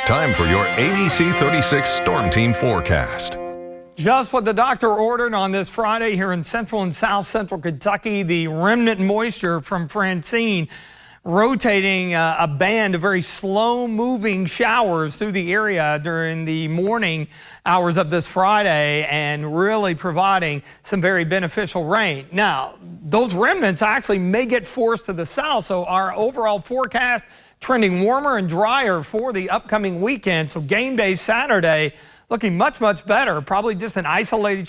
Time for your ABC 36 Storm Team forecast. Just what the doctor ordered on this Friday here in central and south central Kentucky. The remnant moisture from Francine rotating a band of very slow moving showers through the area during the morning hours of this Friday and really providing some very beneficial rain. Now, those remnants actually may get forced to the south, so our overall forecast trending warmer and drier for the upcoming weekend. So game day Saturday looking much better. Probably just an isolated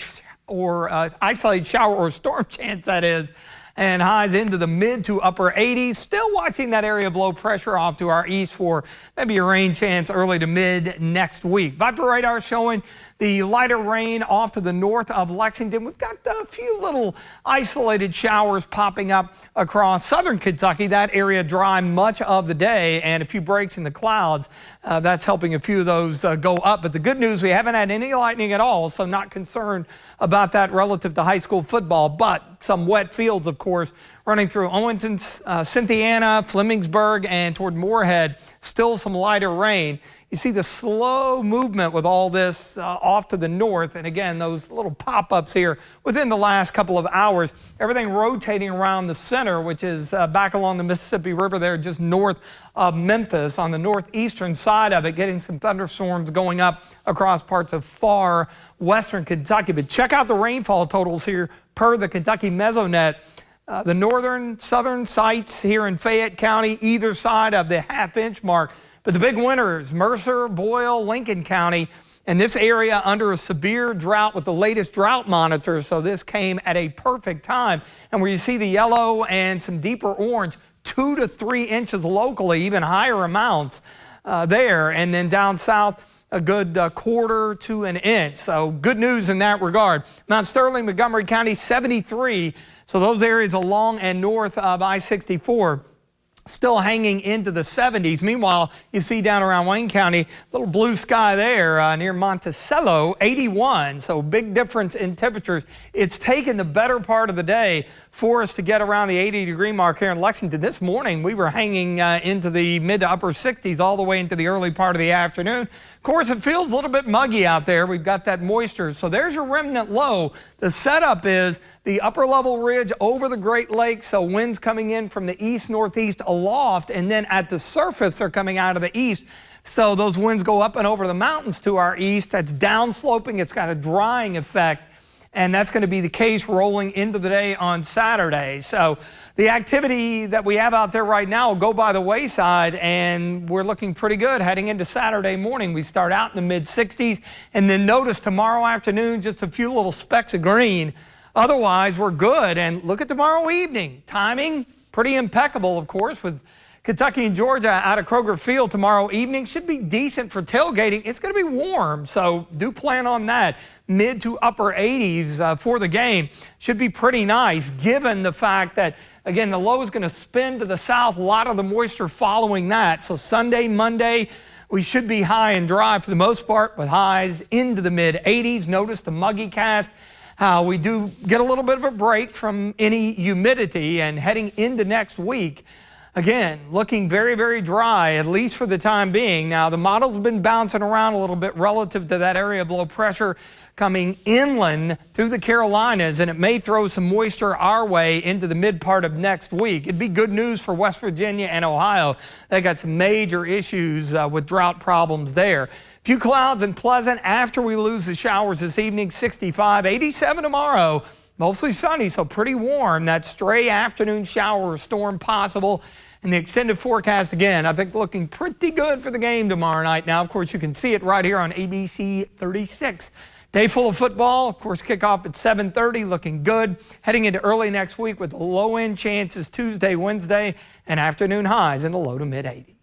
shower or storm chance, that is, and highs into the mid to upper 80s. Still watching that area of low pressure off to our east for maybe a rain chance early to mid next week. Viper radar showing the lighter rain off to the north of Lexington. We've got a few little isolated showers popping up across southern Kentucky. That area dry much of the day and a few breaks in the clouds. That's helping a few of those go up. But the good news, we haven't had any lightning at all, so not concerned about that relative to high school football. But some wet fields, of course, running through Owenton, Cynthiana, Flemingsburg, and toward Moorhead. Still some lighter rain. You see the slow movement with all this off to the north. And again, those little pop-ups here within the last couple of hours. Everything rotating around the center, which is back along the Mississippi River there, just north of Memphis on the northeastern side of it, getting some thunderstorms going up across parts of far western Kentucky. But check out the rainfall totals here per the Kentucky Mesonet. The northern, southern sites here in Fayette County, either side of the half-inch mark. But the big winners, Mercer, Boyle, Lincoln County, and this area under a severe drought with the latest drought monitor. So this came at a perfect time. And where you see the yellow and some deeper orange, 2 to 3 inches locally, even higher amounts there. And then down south, a good quarter to an inch. So good news in that regard. Mount Sterling, Montgomery County, 73. So those areas along and north of I-64 still hanging into the 70s. Meanwhile, you see down around Wayne County, little blue sky there near Monticello, 81. So big difference in temperatures. It's taken the better part of the day for us to get around the 80-degree mark here in Lexington. This morning, we were hanging into the mid to upper 60s all the way into the early part of the afternoon. Of course, it feels a little bit muggy out there. We've got that moisture. So there's your remnant low. The setup is the upper level ridge over the Great Lakes. So winds coming in from the east-northeast aloft, and then at the surface they're coming out of the east. So those winds go up and over the mountains to our east. That's downsloping. It's got a drying effect. And that's going to be the case rolling into the day on Saturday. So the activity that we have out there right now will go by the wayside, and we're looking pretty good heading into Saturday morning. We start out in the mid-60s, and then notice tomorrow afternoon just a few little specks of green. Otherwise, we're good. And look at tomorrow evening. Timing, pretty impeccable, of course, with Kentucky and Georgia out of Kroger Field tomorrow evening. Should be decent for tailgating. It's going to be warm, so do plan on that. Mid to upper 80s for the game. Should be pretty nice given the fact that, again, the low is going to spin to the south. A lot of the moisture following that. So Sunday, Monday, we should be high and dry for the most part with highs into the mid 80s. Notice the muggy cast. How we do get a little bit of a break from any humidity, and heading into next week, again, looking very dry, at least for the time being. Now, the model's been bouncing around a little bit relative to that area of low pressure coming inland through the Carolinas, and it may throw some moisture our way into the mid part of next week. It'd be good news for West Virginia and Ohio. They got some major issues with drought problems there. Few clouds and pleasant after we lose the showers this evening, 65, 87 tomorrow. Mostly sunny, so pretty warm. That stray afternoon shower or storm possible. And the extended forecast, again, I think looking pretty good for the game tomorrow night. Now, of course, you can see it right here on ABC 36. Day full of football. Of course, kickoff at 7:30, looking good. Heading into early next week with low-end chances Tuesday, Wednesday, and afternoon highs in the low to mid 80s.